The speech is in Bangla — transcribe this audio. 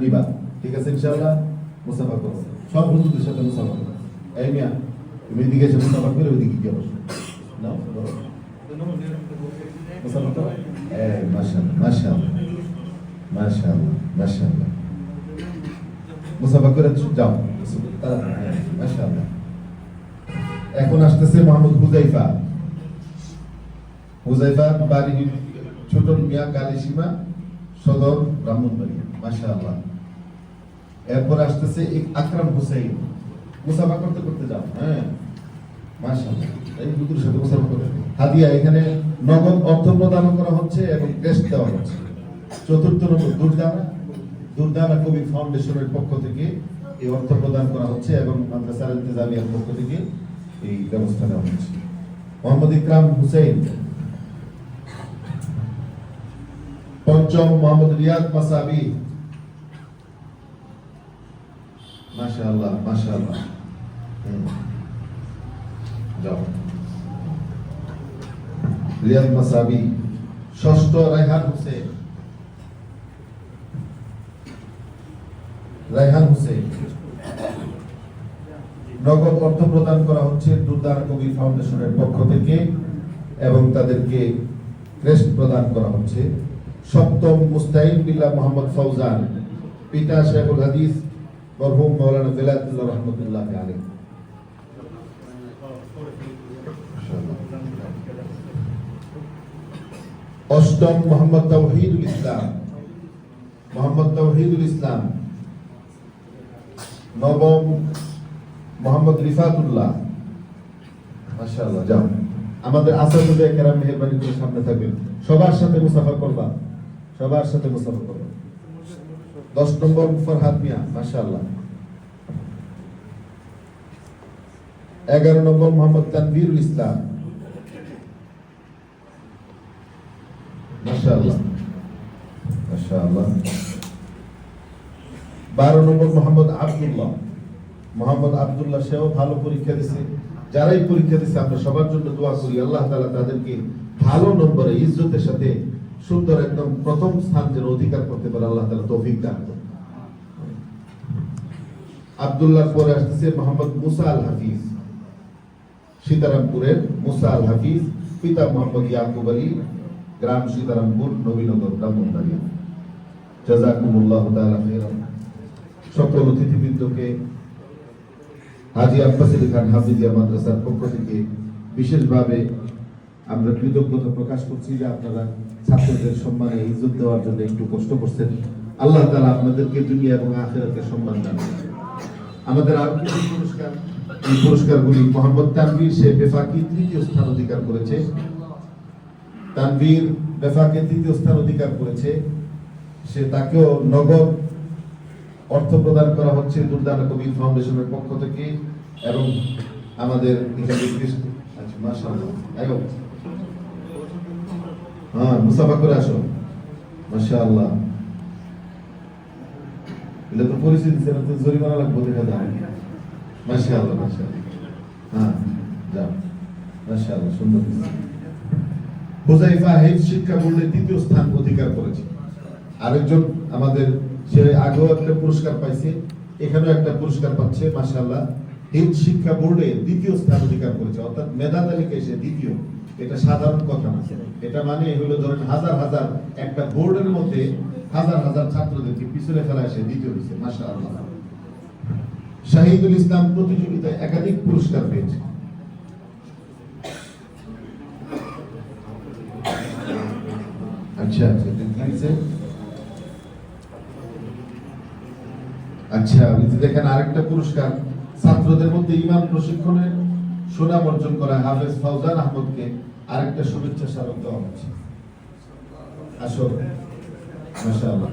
নিবা, ঠিক আছে ইনশাআল্লাহ। মুসাফা করো, সব বন্ধুদের সাথে মুসাফা করো। এই মিয়া, তুমি এদিকে এসে মুসাফা করে ওইদিকে গিয়ে বসো। নাও করো, মুসাফা করো। মাশাআল্লাহ মাশাআল্লাহ মাশাআল্লাহ মাশাআল্লাহ। মুসাফা করে যাও, মাশাআল্লাহ। এখন আসতেছে মোহাম্মদ হুজাইফা। হুজাইফা বাড়ি ছোট মিয়া, কালীসীমা, সদর, ব্রাহ্মণবাড়িয়া, মাশাআল্লাহ। এরপর আসতেছে আকরাম হুসাইন। মুসাফা করতে করতে যাও, হ্যাঁ মাশাআল্লাহ। এই হুজুরের সাথে মুসাফা করতে হাদিয়া, এখানে নগদ অর্থ প্রদান করা হচ্ছে এবং ক্রেস্ট দেওয়া হচ্ছে। চতুর্থ নম্বর দুর্দানা কবি ফাউন্ডেশনের পক্ষ থেকে এই অর্থ প্রদান করা হচ্ছে এবং মাদ্রাসা ইলতিজামিয়ার পক্ষ থেকে এই ব্যবস্থা নেওয়া হচ্ছে। মোহাম্মদ ইকরাম হুসাইন। পঞ্চম মোহাম্মদ রিয়াদ মাসাবি। মাশাআল্লাহ মাশাআল্লাহ। যাও, রিয়াদ মাসাবি। ষষ্ঠ রায়হান হুসেন। নগদ অর্থ প্রদান করা হচ্ছে দুর্দানা কবি ফাউন্ডেশনের পক্ষ থেকে এবং তাদেরকে ক্রেস্ট প্রদান করা হচ্ছে। সপ্তম মুস্তাইন বিল্লাহ মোহাম্মদ ফৌজান, পিতা শেখুল হাদিস মরহুম মাওলানা বেলায়েতুল্লাহ রহমতুল্লাহ আলাইহি। অষ্টম মোহাম্মদ তাওহীদুল ইসলাম। নবম মোহাম্মদ রিফাতুল্লাহ, মাশাআল্লাহ। যাও, আমাদের আসাদুল্লাহ কেরাম মেহেরবানি করে সামনে থাকবেন। সবার সাথে মুসাফা করবা, সবার সাথে মুসাফা করবা। 10 নম্বর ফরহাদ মিয়া, মাশাআল্লাহ। 11 নম্বর মোহাম্মদ তানভীরুল ইসলাম, মাশাআল্লাহ মাশাআল্লাহ। 12 নম্বর মোহাম্মদ আব্দুল্লাহ, সেও ভালো পরীক্ষা দিছে। যারাই পরীক্ষা দিছে আমরা সবার জন্য দোয়া করি, আল্লাহ তাআলা তাদেরকে ভালো নম্বরে ইজ্জতের সাথে সুন্দর একদম প্রথম স্থান যেন অধিকার করতে পারে, আল্লাহ তাআলা তৌফিক দান করেন। আব্দুল্লাহর পরে আসতেছে মোহাম্মদ মুসা আল হাফিজ, সীতারামপুরের মুসা আল হাফিজ, পিতা মোহাম্মদ ইয়াকুব আলী, গ্রাম সীতারামপুর, নবীনগর, ব্রাহ্মণবাড়িয়া। জাযাকুমুল্লাহু তাআলা খাইরান। সকল অতিথিবৃন্দকে হাজী আব্বাস আলী খান হাফিজিয়া মাদ্রাসার পক্ষ থেকে বিশেষভাবে আমরা কৃতজ্ঞতা প্রকাশ করছি যে আপনারা ছাত্রদের সম্মানে ইজ্জত দেওয়ার জন্য একটু কষ্ট করছেন। আল্লাহ তাআলা আপনাদেরকে দুনিয়া এবং আখিরাতে সম্মান দান করুন। আমাদের আরো কিছু পুরস্কার, এই পুরস্কারগুলি মোহাম্মদ তানভীর, সে বেফাকি 3য় স্থান অধিকার করেছে। তানভীর বেফাকে 3য় স্থান অধিকার করেছে। তাকেও নগদ অর্থ প্রদান করা হচ্ছে দুর্দানা কবি ফাউন্ডেশনের পক্ষ থেকে এবং আমাদের এখানে মাশাআল্লাহ। হ্যাঁ, মুসাফা করে আসো, মাশাআল্লাহ। এটা তো পরিস্থিতি ছেড়ে তো জরিমানা লাগবে, দেখা যায়। মাশাআল্লাহ মাশাআল্লাহ। হ্যাঁ, যাও, মাশাআল্লাহ, সুন্দর। হুজাইফা হেফজ শিক্ষা বোর্ডে 3য় স্থান অধিকার করেছে। আরেকজন আমাদের, সে আগেও একটা পুরস্কার পাইছে, এখানেও একটা পুরস্কার পাচ্ছে, মাশাআল্লাহ। হেফজ শিক্ষা বোর্ডে 2য় স্থান অধিকার করেছে, অর্থাৎ মেধা তালিকায় সে 2য়। এটা সাধারণ কথা না, এটা মানে হলো ধরেন হাজার হাজার একটা বোর্ডের মধ্যে হাজার হাজার ছাত্রদেরকে পিছনে ফেলায় সে 2য় হয়েছে, মাশাআল্লাহ। শাহিদুল ইসলাম প্রতিযোগিতায় একাধিক পুরস্কার পেয়েছে। আচ্ছা আচ্ছা, আচ্ছা, দেখেন আরেকটা পুরস্কার, ছাত্রদের মধ্যে ইমাম প্রশিক্ষণে সুনাম অর্জন করা হাফেজ ফৌজান আহমদকে আরেকটা শুভেচ্ছা স্মারক দেওয়া হচ্ছে। আসো, মাশাআল্লাহ।